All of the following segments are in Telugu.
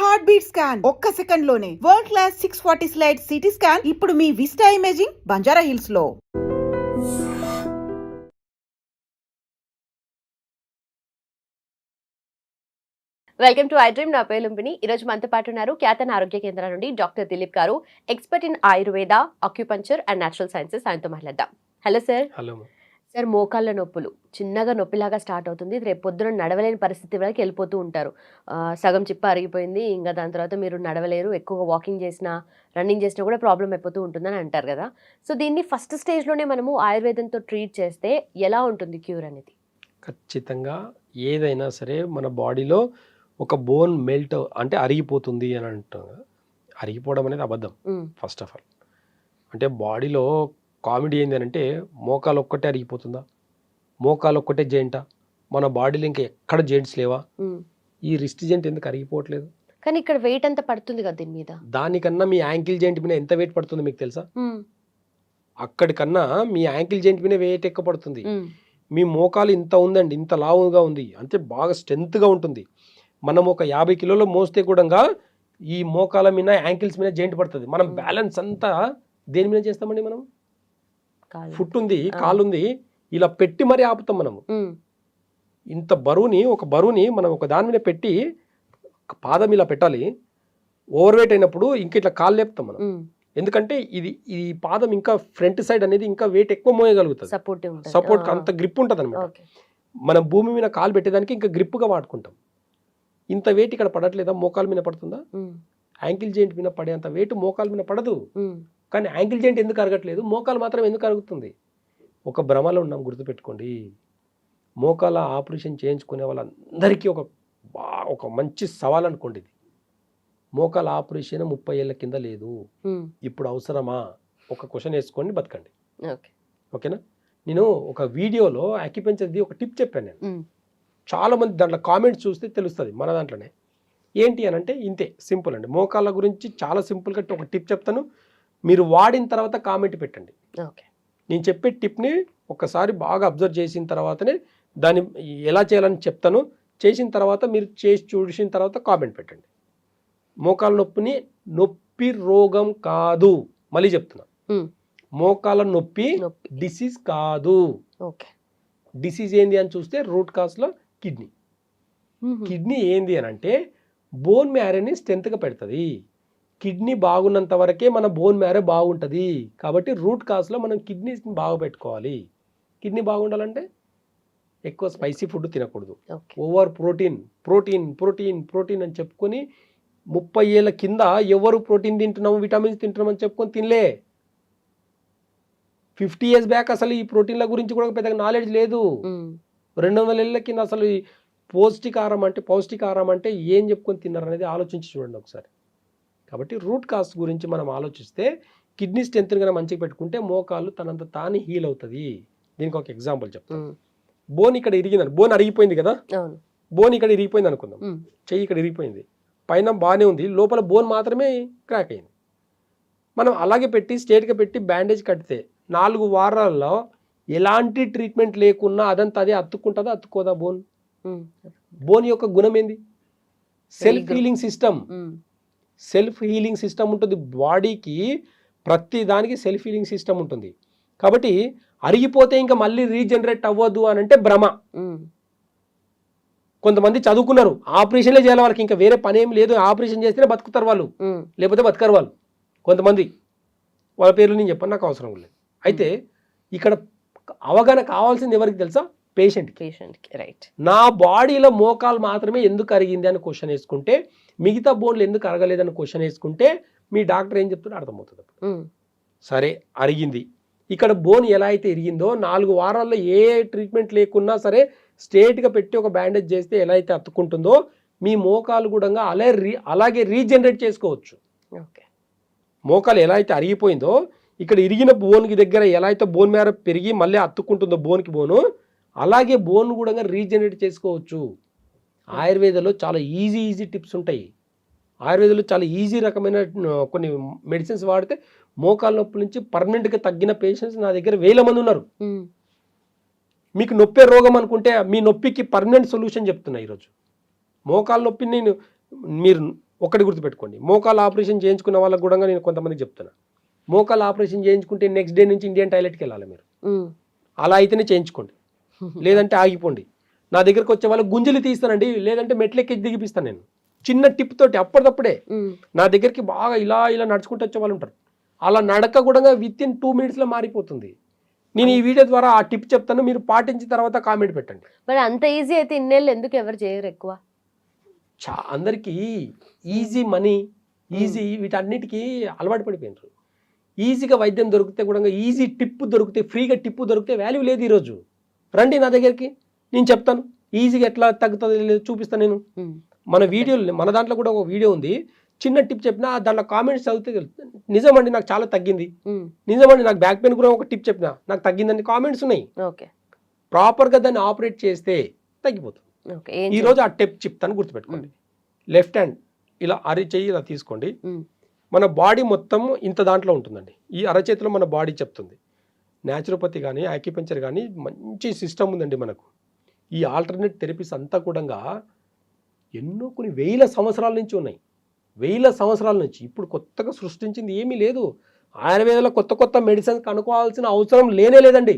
హార్ట్ బీట్ స్కాన్ ఒక్క సెకండ్ లోనే world class 640 slide CT scan ఇప్పుడు మీ విస్టా ఇమేజింగ్ బంజారా హిల్స్ లో. Welcome to I dream. నా పేరు లుంబిని. ఈ రోజు మనతో పాటు ఉన్నారు ఖ్యాతన ఆరోగ్య కేంద్రం నుండి డాక్టర్ దిలీప్ గారు, expert in Ayurveda, acupuncture and natural sciences. ఆయనతో మాట్లాడదాం. Hello sir. హలో సార్, మోకాళ్ళ నొప్పులు చిన్నగా నొప్పిలాగా స్టార్ట్ అవుతుంది, రేపు పొద్దున నడవలేని పరిస్థితి వరకు వెళ్ళిపోతూ ఉంటారు. సగం చిప్ప అరిగిపోయింది, ఇంకా దాని తర్వాత మీరు నడవలేరు, ఎక్కువగా వాకింగ్ చేసినా రన్నింగ్ చేసినా కూడా ప్రాబ్లం అయిపోతూ ఉంటుందని అంటారు కదా. సో దీన్ని ఫస్ట్ స్టేజ్లోనే మనము ఆయుర్వేదంతో ట్రీట్ చేస్తే ఎలా ఉంటుంది క్యూర్ అనేది? ఖచ్చితంగా ఏదైనా సరే మన బాడీలో ఒక బోన్ మెల్ట్ అంటే అరిగిపోతుంది అని అంటాం. అరిగిపోవడం అనేది అబద్ధం. ఫస్ట్ ఆఫ్ ఆల్ అంటే బాడీలో కామెడీ ఏంటి అంటే మోకాలు ఒక్కటే అరిగిపోతుందా, మోకాలు ఒక్కటే జాయింటా, మన బాడీలో ఇంకా ఎక్కడ జాయింట్స్ లేవా? ఈ రిస్ట్ జాయింట్ ఎందుకు అరిగిపోవట్లేదు? కానీ ఇక్కడ వెయిట్ అంతా పడుతుంది కదా దీని మీద. దానికన్నా మీ యాంకిల్ జాయింట్ మీద ఎంత వెయిట్ పడుతుంది మీకు తెలుసా? అక్కడికన్నా మీ యాంకిల్ జాయింట్ మీద వెయిట్ ఎక్కువ పడుతుంది. మీ మోకాలు ఇంత ఉందండి, ఇంత లావుగా ఉంది అంటే బాగా స్ట్రెంత్గా ఉంటుంది. మనం ఒక 50 కిలోలు మోస్తే కూడా ఈ మోకాల మీద యాంకిల్స్ మీద జాయింట్ పడుతుంది. మనం బ్యాలెన్స్ అంతా దేని మీద చేస్తామండి? మనం ఫుట్ ఉంది, కాలు ఉంది, ఇలా పెట్టి మరీ ఆపుతాం. మనము ఇంత బరువుని ఒక బరువుని మనం ఒక దాని మీద పెట్టి పాదం ఇలా పెట్టాలి. ఓవర్ వెయిట్ అయినప్పుడు ఇంకా ఇట్లా కాలు లేపుతాం మనం. ఎందుకంటే ఈ పాదం ఇంకా ఫ్రంట్ సైడ్ అనేది ఇంకా వెయిట్ ఎక్కువ మోయగలుగుతుంది, సపోర్ట్ అంత గ్రిప్ ఉంటుంది అనమాట. మనం భూమి మీద కాలు పెట్టేదానికి ఇంకా గ్రిప్గా వాడుకుంటాం. ఇంత వెయిట్ ఇక్కడ పడట్లేదా? మోకాల మీద పడుతుందా? యాంకిల్ జాయింట్ మీద పడేంత వెయిట్ మోకాల మీద పడదు. కానీ యాంకిల్ జాయింట్ ఎందుకు అరగట్లేదు, మోకాలు మాత్రం ఎందుకు అరుగుతుంది? ఒక భ్రమలో ఉన్నాం, గుర్తుపెట్టుకోండి. మోకాల ఆపరేషన్ చేయించుకునే వాళ్ళందరికీ ఒక మంచి సవాల్ అనుకోండి ఇది. మోకాల ఆపరేషన్ 30 ఏళ్ళ కింద లేదు, ఇప్పుడు అవసరమా? ఒక క్వశ్చన్ వేసుకోండి, బతకండి. ఓకేనా? నేను ఒక వీడియోలో అక్యుపంచర్ది ఒక టిప్ చెప్పాను నేను. చాలా మంది దాంట్లో కామెంట్స్ చూస్తే తెలుస్తుంది మన దాంట్లోనే. ఏంటి అని అంటే ఇంతే సింపుల్ అండి. మోకాళ్ళ గురించి చాలా సింపుల్గా ఒక టిప్ చెప్తాను, మీరు వాడిన తర్వాత కామెంట్ పెట్టండి. నేను చెప్పే టిప్ని ఒకసారి బాగా అబ్జర్వ్ చేసిన తర్వాతనే దాన్ని ఎలా చేయాలని చెప్తాను. చేసిన తర్వాత మీరు చేసి చూసిన తర్వాత కామెంట్ పెట్టండి. మోకాళ్ళ నొప్పి రోగం కాదు, మళ్ళీ చెప్తున్నా, మోకాళ్ళ నొప్పి డిసీజ్ కాదు. డిసీజ్ ఏంది అని చూస్తే రూట్ కాజ్లో కిడ్నీ ఏంది అని అంటే బోన్ మ్యారోని స్ట్రెంత్గా పెడుతుంది. కిడ్నీ బాగున్నంత వరకే మన బోన్ మ్యారో బాగుంటుంది. కాబట్టి రూట్ కాజ్లో మనం కిడ్నీస్ని బాగా పెట్టుకోవాలి. కిడ్నీ బాగుండాలంటే ఎక్కువ స్పైసీ ఫుడ్ తినకూడదు. ఓవర్ ప్రోటీన్ అని చెప్పుకొని 30 ఏళ్ళ కింద ఎవరు ప్రోటీన్ తింటున్నాము, విటమిన్స్ తింటున్నామని చెప్పుకొని తినలే. 50 years బ్యాక్ అసలు ఈ ప్రోటీన్ల గురించి కూడా పెద్దగా నాలెడ్జ్ లేదు. 200 ఏళ్ళ కింద అసలు ఈ పౌష్టికాహారం అంటే ఏం చెప్పుకొని తిన్నారు అనేది ఆలోచించి చూడండి ఒకసారి. కాబట్టి రూట్ కాజ్ గురించి మనం ఆలోచిస్తే కిడ్నీ స్ట్రెంత్ కన్నా మంచిగా పెట్టుకుంటే మోకాలు తనంత తానే హీల్ అవుతుంది. దీనికి ఒక ఎగ్జాంపుల్ చెప్తాను. బోన్ ఇక్కడ ఇరిగిందని, బోన్ అరిగిపోయింది కదా, బోన్ ఇక్కడ ఇరిగిపోయింది అనుకుందాం. చెయ్యి ఇక్కడ ఇరిగిపోయింది, పైన బాగానే ఉంది, లోపల బోన్ మాత్రమే క్రాక్ అయింది. మనం అలాగే పెట్టి స్ట్రేట్గా పెట్టి బ్యాండేజ్ కడితే 4 వారాల్లో ఎలాంటి ట్రీట్మెంట్ లేకున్నా అదంతా అదే అతుక్కుంటుందా, అతుక్కోదా? బోన్ యొక్క గుణం ఏంది? సెల్ఫ్ హీలింగ్ సిస్టమ్ ఉంటుంది బాడీకి. ప్రతి దానికి సెల్ఫ్ హీలింగ్ సిస్టమ్ ఉంటుంది. కాబట్టి అరిగిపోతే ఇంకా మళ్ళీ రీజనరేట్ అవ్వదు అని అంటే భ్రమ. కొంతమంది చదువుకున్నారు, ఆపరేషన్లే చేయాలి, వాళ్ళకి ఇంకా వేరే పని ఏం లేదు, ఆపరేషన్ చేస్తేనే బతుకుతారు వాళ్ళు, లేకపోతే బతకరు వాళ్ళు. కొంతమంది వాళ్ళ పేర్లు నేను చెప్పను, నాకు అవసరం లేదు. అయితే ఇక్కడ అవగాహన కావాల్సింది ఎవరికి తెలుసా? పేషెంట్కి. రైట్. నా బాడీలో మోకాలు మాత్రమే ఎందుకు అరిగింది అని క్వశ్చన్ వేసుకుంటే, మిగతా బోన్లు ఎందుకు అరగలేదని క్వశ్చన్ వేసుకుంటే మీ డాక్టర్ ఏం చెప్తుందో అర్థమవుతుంది. సరే, అరిగింది. ఇక్కడ బోన్ ఎలా అయితే ఇరిగిందో 4 వారాల్లో ఏ ట్రీట్మెంట్ లేకున్నా సరే స్ట్రేట్గా పెట్టి ఒక బ్యాండేజ్ చేస్తే ఎలా అయితే అతుక్కుంటుందో మీ మోకాలు కూడా అలాగే రీజనరేట్ చేసుకోవచ్చు. మోకాలు ఎలా అయితే అరిగిపోయిందో ఇక్కడ ఇరిగిన బోన్కి దగ్గర ఎలా అయితే బోన్ మ్యారో పెరిగి మళ్ళీ అతుక్కుంటుందో బోన్కి బోను, అలాగే బోన్ కూడా రీజనరేట్ చేసుకోవచ్చు. ఆయుర్వేదంలో చాలా ఈజీ టిప్స్ ఉంటాయి. ఆయుర్వేదంలో చాలా ఈజీ రకమైన కొన్ని మెడిసిన్స్ వాడితే మోకాల నొప్పి నుంచి పర్మనెంట్గా తగ్గిన పేషెంట్స్ నా దగ్గర 1000 మంది ఉన్నారు. మీకు నొప్పే రోగం అనుకుంటే మీ నొప్పికి పర్మనెంట్ సొల్యూషన్ చెప్తున్నా ఈరోజు. మోకాల నొప్పిని మీరు ఒక్కటి గుర్తుపెట్టుకోండి, మోకాలు ఆపరేషన్ చేయించుకున్న వాళ్ళకి కూడా నేను కొంతమందికి చెప్తున్నా, మోకాలు ఆపరేషన్ చేయించుకుంటే నెక్స్ట్ డే నుంచి ఇండియన్ టాయిలెట్కి వెళ్ళాలి మీరు. అలా అయితేనే చేయించుకోండి, లేదంటే ఆగిపోండి. నా దగ్గరకు వచ్చే వాళ్ళకి గుంజలు తీస్తానండి, లేదంటే మెట్లెక్కి దిగిపిస్తాను నేను చిన్న టిప్ తోటి. అప్పటిదప్పుడే నా దగ్గరికి బాగా ఇలా ఇలా నడుచుకుంటూ వచ్చే వాళ్ళు ఉంటారు. అలా నడక కూడా విత్ ఇన్ 2 minutesలో మారిపోతుంది. నేను ఈ వీడియో ద్వారా ఆ టిప్ చెప్తాను, మీరు పాటించిన తర్వాత కామెంట్ పెట్టండి. మరి అంత ఈజీ అయితే ఇన్నేళ్ళు ఎందుకు ఎవరు చేయరు ఎక్కువ? అందరికీ ఈజీ మనీ, ఈజీ వీటన్నిటికీ అలవాటు పడిపోయినారు. ఈజీగా వైద్యం దొరికితే కూడా, ఈజీ టిప్ దొరికితే, ఫ్రీగా టిప్ దొరికితే వాల్యూ లేదు. ఈరోజు రండి నా దగ్గరికి, నేను చెప్తాను ఈజీగా ఎట్లా తగ్గుతుంది లేదు చూపిస్తాను నేను. మన వీడియోలు, మన దాంట్లో కూడా ఒక వీడియో ఉంది, చిన్న టిప్ చెప్పినా దాంట్లో కామెంట్స్ చదివితే నిజమండి నాకు చాలా తగ్గింది, నిజమండి నాకు బ్యాక్ పెయిన్ కూడా ఒక టిప్ చెప్పినా నాకు తగ్గిందని కామెంట్స్ ఉన్నాయి. ప్రాపర్గా దాన్ని ఆపరేట్ చేస్తే తగ్గిపోతుంది. ఈ రోజు ఆ టిప్ చెప్తాను, గుర్తుపెట్టుకోండి. లెఫ్ట్ హ్యాండ్ ఇలా అరచేయి ఇలా తీసుకోండి. మన బాడీ మొత్తం ఇంత దాంట్లో ఉంటుందండి. ఈ అరచేతిలో మన బాడీ చెప్తుంది. న్యాచురోపతి కానీ యాక్యుపంక్చర్ కానీ మంచి సిస్టమ్ ఉందండి మనకు. ఈ ఆల్టర్నేట్ థెరపీస్ అంతా కూడా ఎన్నో కొన్ని వేల సంవత్సరాల నుంచి ఉన్నాయి. వేల సంవత్సరాల నుంచి. ఇప్పుడు కొత్తగా సృష్టించింది ఏమీ లేదు. ఆయుర్వేదంలో కొత్త కొత్త మెడిసిన్స్ కనుక్కోవాల్సిన అవసరం లేనే లేదండి.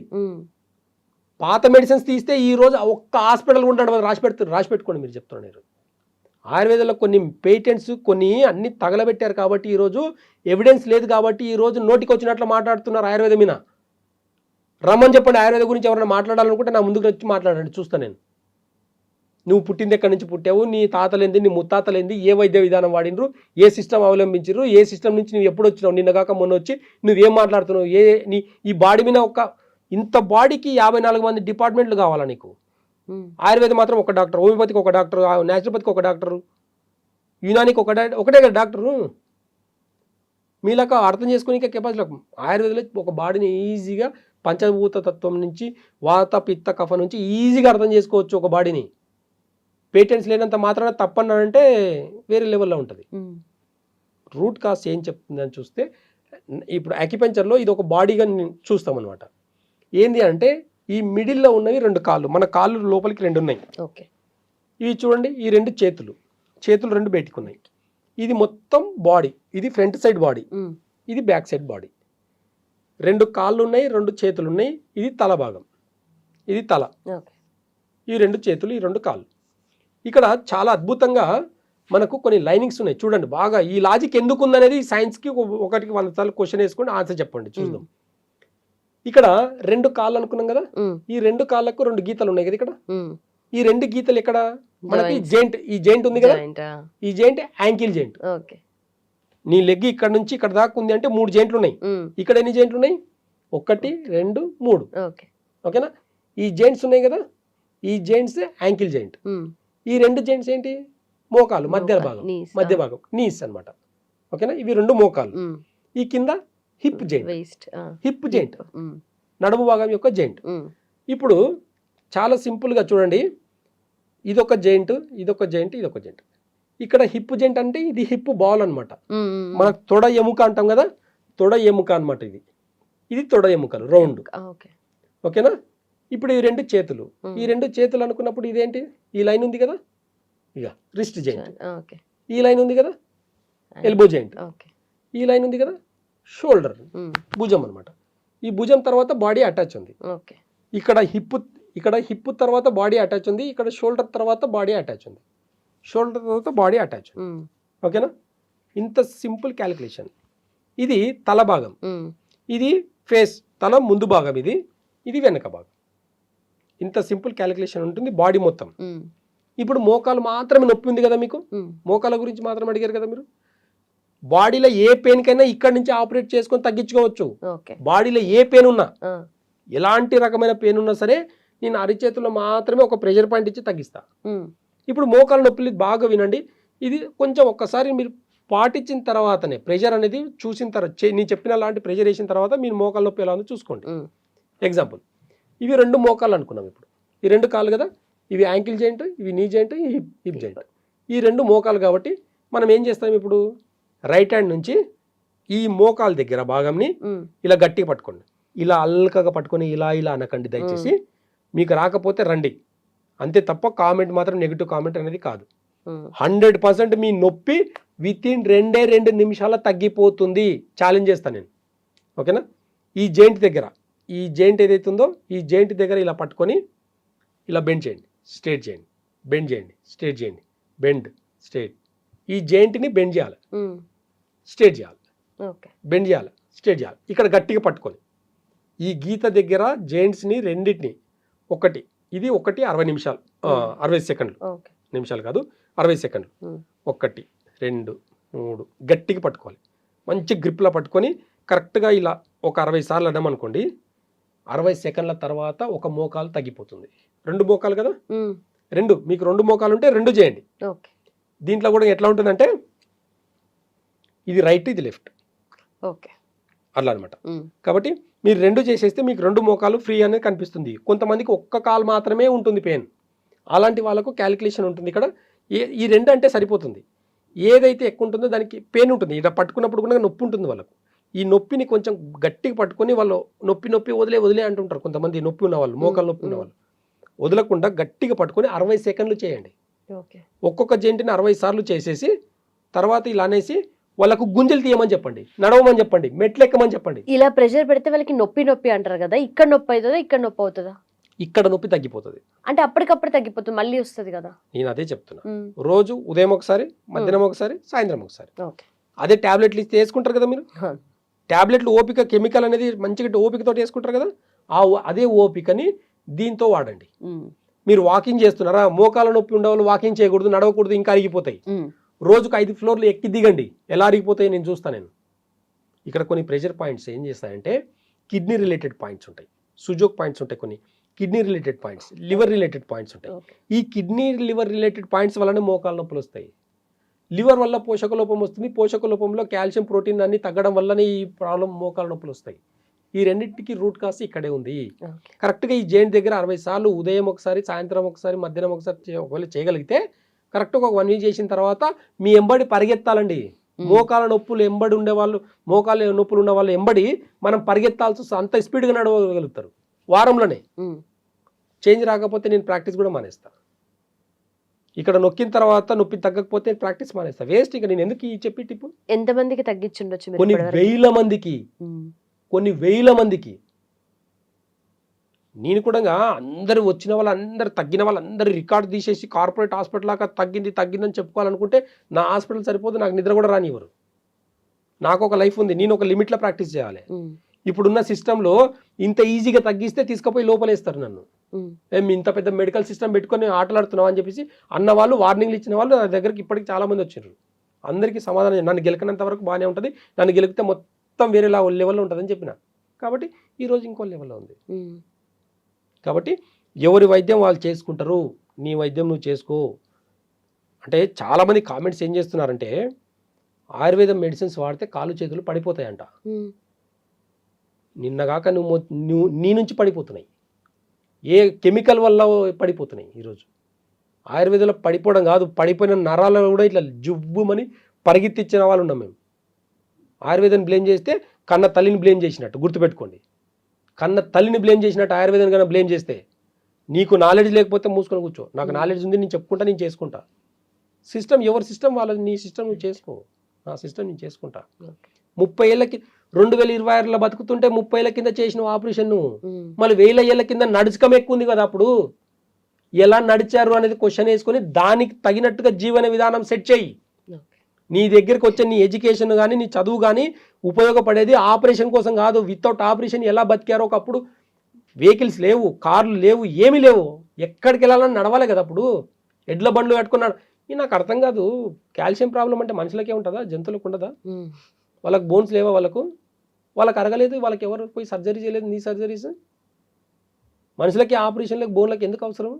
పాత మెడిసిన్స్ తీస్తే ఈ రోజు ఒక్క హాస్పిటల్ ఉంటాడు, రాసి పెట్టుకోండి మీరు చెప్తున్నారు. ఆయుర్వేదంలో కొన్ని పేటెంట్స్ కొన్ని అన్ని తగలబెట్టారు కాబట్టి ఈరోజు ఎవిడెన్స్ లేదు కాబట్టి ఈరోజు నోటికి వచ్చినట్లు మాట్లాడుతున్నారు ఆయుర్వేదం మీద. రమ్మని చెప్పండి, ఆయుర్వేదం గురించి ఎవరైనా మాట్లాడాలనుకుంటే నా ముందుకు వచ్చి మాట్లాడండి, చూస్తాను నేను. నువ్వు పుట్టింది ఎక్కడి నుంచి పుట్టావు, నీ తాతలేంది, నీ ముత్తాతలేంది, ఏ వైద్య విధానం వాడినరు, ఏ సిస్టమ్ అవలంబించరు, ఏ సిస్టమ్ నుంచి నువ్వు ఎప్పుడు వచ్చినావు, నిన్న కాక మొన్న వచ్చి నువ్వేం మాట్లాడుతున్నావు, ఈ బాడీ మీద ఇంత బాడీకి 54 మంది డిపార్ట్మెంట్లు కావాలా నీకు? ఆయుర్వేదం మాత్రం ఒక డాక్టర్, హోమియోపతికి ఒక డాక్టర్, న్యాచురోపతికి ఒక డాక్టరు, యునానికి ఒకటే కదా డాక్టరు. మీలాగా అర్థం చేసుకునే కెపాసిటీ. ఆయుర్వేదంలో ఒక బాడీని ఈజీగా పంచభూత తత్వం నుంచి, వాత పిత్త కఫ నుంచి ఈజీగా అర్థం చేసుకోవచ్చు ఒక బాడీని. పేటెంట్స్ లేనంత మాత్రాన తప్పన్నానంటే వేరే లెవెల్లో ఉంటుంది. రూట్ కాస్ ఏం చెప్తుందని చూస్తే, ఇప్పుడు యాక్యుపంక్చర్లో ఇది ఒక బాడీగా చూస్తామన్నమాట. ఏంది అంటే ఈ మిడిల్లో ఉన్నవి 2 కాళ్ళు, మన కాళ్ళు లోపలికి 2 ఉన్నాయి. ఇవి చూడండి, ఈ 2 చేతులు 2 బయటికి ఉన్నాయి. ఇది మొత్తం బాడీ, ఇది ఫ్రంట్ సైడ్ బాడీ, ఇది బ్యాక్ సైడ్ బాడీ. 2 కాళ్ళు ఉన్నాయి, 2 చేతులు ఉన్నాయి. ఇది తల భాగం, ఇది తల, ఈ 2 చేతులు, ఈ 2 కాళ్ళు. ఇక్కడ చాలా అద్భుతంగా మనకు కొన్ని లైనింగ్స్ ఉన్నాయి చూడండి. బాగా ఈ లాజిక్ ఎందుకు ఉందనేది సైన్స్కి ఒకటికి 100 సార్లు క్వశ్చన్ వేసుకొని ఆన్సర్ చెప్పండి, చూద్దాం. ఇక్కడ 2 కాళ్ళు అనుకున్నాం కదా, ఈ 2 కాళ్ళకు 2 గీతలు ఉన్నాయి కదా. ఇక్కడ ఈ 2 గీతలు ఎక్కడ మనకి జెయింట్, ఈ జెయింట్ ఉంది కదా, ఈ జెయింట్ యాంకిల్ జెయింట్. నీ లెగ్ ఇక్కడ నుంచి ఇక్కడ దాకా ఉంది అంటే 3 జెయింట్లు ఉన్నాయి. ఇక్కడ ఎన్ని జెయింట్లు ఉన్నాయి? 1 2 3. ఓకేనా? ఈ జెయింట్స్ ఉన్నాయి కదా, ఈ జెయింట్స్ యాంకిల్ జెయింట్. ఈ 2 జెయింట్స్ ఏంటి? మోకాలు, మధ్య భాగం నీస్ అన్నమాట. ఓకేనా? ఇవి 2 మోకాలు. ఈ కింద హిప్ జెయింట్, నడుము భాగం యొక్క జెయింట్. ఇప్పుడు చాలా సింపుల్గా చూడండి, ఇదొక జెయింట్, ఇదొక జెయింట్, ఇదొక జెయింట్. ఇక్కడ హిప్ జెయింట్ అంటే ఇది హిప్ బాల్ అనమాట. మన తొడ ఎముక అంటాం కదా, తొడ ఎముక అనమాట. ఇది తొడ ఎముకలు రౌండ్. ఓకేనా? ఇప్పుడు ఈ 2 చేతులు, ఈ 2 చేతులు అనుకున్నప్పుడు ఇదేంటి? ఈ లైన్ ఉంది కదా, ఇక రిస్ట్ జెయింట్. ఈ లైన్ ఉంది కదా, ఎల్బో జెయింట్. ఈ లైన్ ఉంది కదా, షోల్డర్, భుజం అనమాట. ఈ భుజం తర్వాత బాడీ అటాచ్ ఉంది. ఇక్కడ హిప్ తర్వాత బాడీ అటాచ్ ఉంది, ఇక్కడ షోల్డర్ తర్వాత బాడీ అటాచ్ ఉంది, షోల్డర్ తర్వాత బాడీ అటాచ్ ఉంది. ఓకేనా? ఇంత సింపుల్ క్యాలిక్యులేషన్. ఇది తల భాగం, ఇది ఫేస్, తల ముందు భాగం, ఇది వెనక భాగం. ఇంత సింపుల్ క్యాలిక్యులేషన్ ఉంటుంది బాడీ మొత్తం. ఇప్పుడు మోకాలు మాత్రమే నొప్పి ఉంది కదా మీకు, మోకాల గురించి మాత్రం అడిగారు కదా మీరు. బాడీలో ఏ పెయిన్ కైనా ఇక్కడ నుంచి ఆపరేట్ చేసుకొని తగ్గించుకోవచ్చు. బాడీలో ఏ పెయిన్ ఉన్నా, ఎలాంటి రకమైన పెయిన్ ఉన్నా సరే నేను అరిచేతుల్లో మాత్రమే ఒక ప్రెషర్ పాయింట్ ఇచ్చి తగ్గిస్తా. ఇప్పుడు మోకాల నొప్పులు బాగా వినండి. ఇది కొంచెం ఒక్కసారి మీరు పాటించిన తర్వాతనే ప్రెషర్ అనేది చూసిన తర్వాత, నేను చెప్పిన లాంటి ప్రెషర్ వేసిన తర్వాత మీరు మోకాల నొప్పి ఎలా ఉందో చూసుకోండి. ఎగ్జాంపుల్, ఇవి 2 మోకాళ్ళు అనుకున్నాం. ఇప్పుడు ఈ 2 కాళ్ళు కదా, ఇవి యాంకిల్ జెయింట్, ఇవి నీ జెయింట్, ఈ హిప్ జెయింట్. ఈ 2 మోకాలు కాబట్టి మనం ఏం చేస్తాం, ఇప్పుడు రైట్ హ్యాండ్ నుంచి ఈ మోకాల దగ్గర భాగంని ఇలా గట్టిగా పట్టుకోండి. ఇలా అల్కగా పట్టుకొని ఇలా ఇలా అనకండి దయచేసి. మీకు రాకపోతే రండి అంతే తప్ప కామెంట్ మాత్రం నెగిటివ్ కామెంట్ అనేది కాదు. 100% మీ నొప్పి వితిన్ 2 నిమిషాల తగ్గిపోతుంది. ఛాలెంజ్ చేస్తాను నేను, ఓకేనా? ఈ జాయింట్ దగ్గర, ఈ జాయింట్ ఏదైతే ఉందో ఈ జాయింట్ దగ్గర ఇలా పట్టుకొని ఇలా బెండ్ చేయండి, స్ట్రేట్ చేయండి, బెండ్ చేయండి, స్ట్రేట్ చేయండి, బెండ్, స్ట్రేట్. ఈ జాయింట్ని బెండ్ చేయాలి, స్ట్రేట్ చేయాలి, బెండ్ చేయాలి, స్ట్రేట్ చేయాలి. ఇక్కడ గట్టిగా పట్టుకొని ఈ గీత దగ్గర జాయింట్స్ని రెండింటిని ఒకటి 60 నిమిషాలు 60 సెకండ్లు, నిమిషాలు కాదు 60 సెకండ్లు, 1 2 3 గట్టిగా పట్టుకోవాలి. మంచి గ్రిప్లా పట్టుకొని కరెక్ట్గా ఇలా ఒక 60 సార్లు అన్నామనుకోండి, 60 సెకండ్ల తర్వాత ఒక మోకాలు తగ్గిపోతుంది. 2 మోకాలు కదా, మీకు 2 మోకాలు ఉంటే 2 చేయండి. దీంట్లో కూడా ఎట్లా ఉంటుందంటే ఇది రైట్, ఇది లెఫ్ట్, అట్లా అనమాట. కాబట్టి మీరు 2 చేసేస్తే మీకు 2 మోకాలు ఫ్రీ అనేది కనిపిస్తుంది. కొంతమందికి ఒక్క కాలు మాత్రమే ఉంటుంది పెయిన్, అలాంటి వాళ్ళకు క్యాలిక్యులేషన్ ఉంటుంది. ఇక్కడ ఈ 2 అంటే సరిపోతుంది. ఏదైతే ఎక్కువ ఉంటుందో దానికి పెయిన్ ఉంటుంది, ఇలా పట్టుకున్నప్పుడు కూడా నొప్పి ఉంటుంది వాళ్ళకు. ఈ నొప్పిని కొంచెం గట్టిగా పట్టుకొని వాళ్ళు నొప్పి వదిలే అంటుంటారు కొంతమంది. నొప్పి ఉన్న వాళ్ళు, మోకాలు నొప్పి ఉన్న వాళ్ళు వదలకుండా గట్టిగా పట్టుకొని 60 సెకండ్లు చేయండి. ఒక్కొక్క జెంట్ని 60 సార్లు చేసేసి తర్వాత ఇలా అనేసి వాళ్ళకు గుంజలు తీయమని చెప్పండి, నడవమని చెప్పండి, మెట్లు ఎక్కమని చెప్పండి. ఇలా ప్రెషర్ పెడితే వాళ్ళకి నొప్పి అంటారు కదా, ఇక్కడ నొప్పి అవుతుందా, ఇక్కడ నొప్పి అవుతుందా? ఇక్కడ నొప్పి తగ్గిపోతుంది. అంటే అప్పటికప్పుడు తగ్గిపోతుంది, మళ్ళీ వస్తుంది కదా? నేను అదే చెప్తున్నా. రోజు ఉదయం ఒకసారి, మధ్యాహ్నం ఒకసారి, సాయంత్రం ఒకసారి. అదే టాబ్లెట్లు ఇస్తే వేసుకుంటారు కదా మీరు. టాబ్లెట్లు ఓపిక, కెమికల్ అనేది మంచిగా ఓపికతో వేసుకుంటారు కదా, అదే ఓపికని దీంతో వాడండి. మీరు వాకింగ్ చేస్తున్నారా, మోకాల నొప్పి ఉండేవాళ్ళు వాకింగ్ చేయకూడదు, నడవకూడదు, ఇంకా అరిగిపోతాయి. రోజుకు 5 ఫ్లోర్లు ఎక్కి దిగండి, ఎలా అరిగిపోతాయి నేను చూస్తాను. ఇక్కడ కొన్ని ప్రెషర్ పాయింట్స్ ఏం చేస్తాయంటే కిడ్నీ రిలేటెడ్ పాయింట్స్ ఉంటాయి, సుజోక్ పాయింట్స్ ఉంటాయి, కొన్ని kidney related points, liver related points ఉంటాయి. ఈ కిడ్నీ లివర్ రిలేటెడ్ పాయింట్స్ వల్లనే మోకాల నొప్పులు వస్తాయి. లివర్ వల్ల పోషక లోపం వస్తుంది, పోషక లోపంలో కాల్షియం, ప్రోటీన్ అన్ని తగ్గడం వల్లనే ఈ ప్రాబ్లం మోకాల నొప్పులు వస్తాయి. ఈ రెండింటికి రూట్ కాస్ ఇక్కడే ఉంది. కరెక్ట్గా ఈ జాయింట్ దగ్గర 60 సార్లు ఉదయం ఒకసారి, సాయంత్రం ఒకసారి, మధ్యాహ్నం ఒకసారి ఒకవేళ చేయగలిగితే కరెక్ట్గా ఒక 1 వీక్ చేసిన తర్వాత మీ ఎంబడి పరిగెత్తాలండి. మోకాల నొప్పులు ఎంబడి ఉండేవాళ్ళు, మోకాల నొప్పులు ఉన్న వాళ్ళు ఎంబడి మనం పరిగెత్తాల్సి వస్తుంది, అంత స్పీడ్గా నడవగలుగుతారు వారంలోనే. చేంజ్ రాకపోతే నేను ప్రాక్టీస్ కూడా మానేస్తాను. ఇక్కడ నొక్కిన తర్వాత నొప్పి తగ్గకపోతే ప్రాక్టీస్ మానేస్తా, వేస్ట్. ఇక నేను ఎందుకు చెప్పి టిప్పు? ఎంతమందికి తగ్గించుండొచ్చు? కొన్ని వేల మందికి. నేను కూడా అందరు వచ్చిన వాళ్ళందరూ, తగ్గిన వాళ్ళందరూ రికార్డు తీసేసి కార్పొరేట్ హాస్పిటల్ లాగా తగ్గిందని చెప్పుకోవాలనుకుంటే నా హాస్పిటల్ సరిపోదు, నాకు నిద్ర కూడా రానివ్వరు. నాకు ఒక లైఫ్ ఉంది, నేను ఒక లిమిట్లో ప్రాక్టీస్ చేయాలి. ఇప్పుడున్న సిస్టంలో ఇంత ఈజీగా తగ్గిస్తే తీసుకుపోయి లోపలేస్తారు నన్ను. ఇంత పెద్ద మెడికల్ సిస్టమ్ పెట్టుకొని ఆటలాడుతున్నావు అని చెప్పేసి అన్న వాళ్ళు, వార్నింగ్లు ఇచ్చిన వాళ్ళు నా దగ్గరికి ఇప్పటికి చాలా మంది వచ్చారు. అందరికీ సమాధానం, నన్ను గెలకనంత వరకు బాగానే ఉంటుంది, నన్ను గెలికితే మొత్తం వేరే లెవెల్లో ఉంటుందని చెప్పిన. కాబట్టి ఈరోజు ఇంకో లెవెల్లో ఉంది. కాబట్టి ఎవరి వైద్యం వాళ్ళు చేసుకుంటారు, నీ వైద్యం నువ్వు చేసుకో. అంటే చాలామంది కామెంట్స్ ఏం చేస్తున్నారంటే ఆయుర్వేదం మెడిసిన్స్ వాడితే కాళ్ళు చేతులు పడిపోతాయంట. నిన్నగాక నీ నుంచి పడిపోతున్నాయి, ఏ కెమికల్ వల్ల పడిపోతున్నాయి. ఈరోజు ఆయుర్వేదంలో పడిపోవడం కాదు, పడిపోయిన నరాలు కూడా ఇట్లా జుబ్బుమని పరిగెత్తిచ్చిన వాళ్ళు ఉన్నాం మేము. ఆయుర్వేదం బ్లేమ్ చేస్తే కన్న తల్లిని బ్లేమ్ చేసినట్టు గుర్తుపెట్టుకోండి. కన్న తల్లిని బ్లేమ్ చేసినట్టు ఆయుర్వేదం కన్నా బ్లేమ్ చేస్తే నీకు నాలెడ్జ్ లేకపోతే మూసుకొని కూర్చో. నాకు నాలెడ్జ్ ఉంది, నేను చెప్పుకుంటా, నేను చేసుకుంటా. సిస్టమ్ ఎవరి సిస్టమ్ వాళ్ళది, నీ సిస్టమ్ నువ్వు చేసుకో, నా సిస్టమ్ నేను చేసుకుంటా. 30 ఏళ్ళకి 2026లో బతుకుతుంటే 30 ఏళ్ళ కింద చేసిన ఆపరేషన్ మళ్ళీ 1000 ఏళ్ళ కింద నడుచుకం ఎక్కువ ఉంది కదా. అప్పుడు ఎలా నడిచారు అనేది క్వశ్చన్ వేసుకొని దానికి తగినట్టుగా జీవన విధానం సెట్ చేయి. నీ దగ్గరికి వచ్చే నీ ఎడ్యుకేషన్ కానీ, నీ చదువు కానీ ఉపయోగపడేది ఆపరేషన్ కోసం కాదు. వితౌట్ ఆపరేషన్ ఎలా బతికారో, ఒకప్పుడు వెహికల్స్ లేవు, కార్లు లేవు, ఏమీ లేవు, ఎక్కడికి వెళ్ళాలని నడవాలి కదా. అప్పుడు ఎడ్ల బండ్లు కట్టుకున్నాడు. ఇది నాకు అర్థం కాదు. కాల్షియం ప్రాబ్లం అంటే మనుషులకే ఉంటుందా, జంతువులకు ఉండదా? వాళ్ళకి బోన్స్ లేవా? వాళ్ళకి అరగలేదు, వాళ్ళకి ఎవరు పోయి సర్జరీ చేయలేదు, నీ సర్జరీస్. మనుషులకి ఆపరేషన్లకు, బోన్లకు ఎందుకు అవసరం?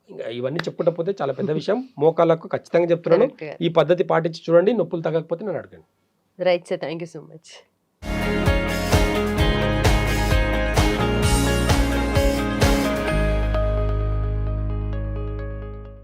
ఇంకా ఇవన్నీ చెప్పుకుంటా చాలా పెద్ద విషయం. మోకాళ్ళకు ఖచ్చితంగా చెప్తున్నాను, ఈ పద్ధతి పాటించి చూడండి, నొప్పులు తగ్గకపోతే నన్ను అడగండి. Right sir, thank you so much.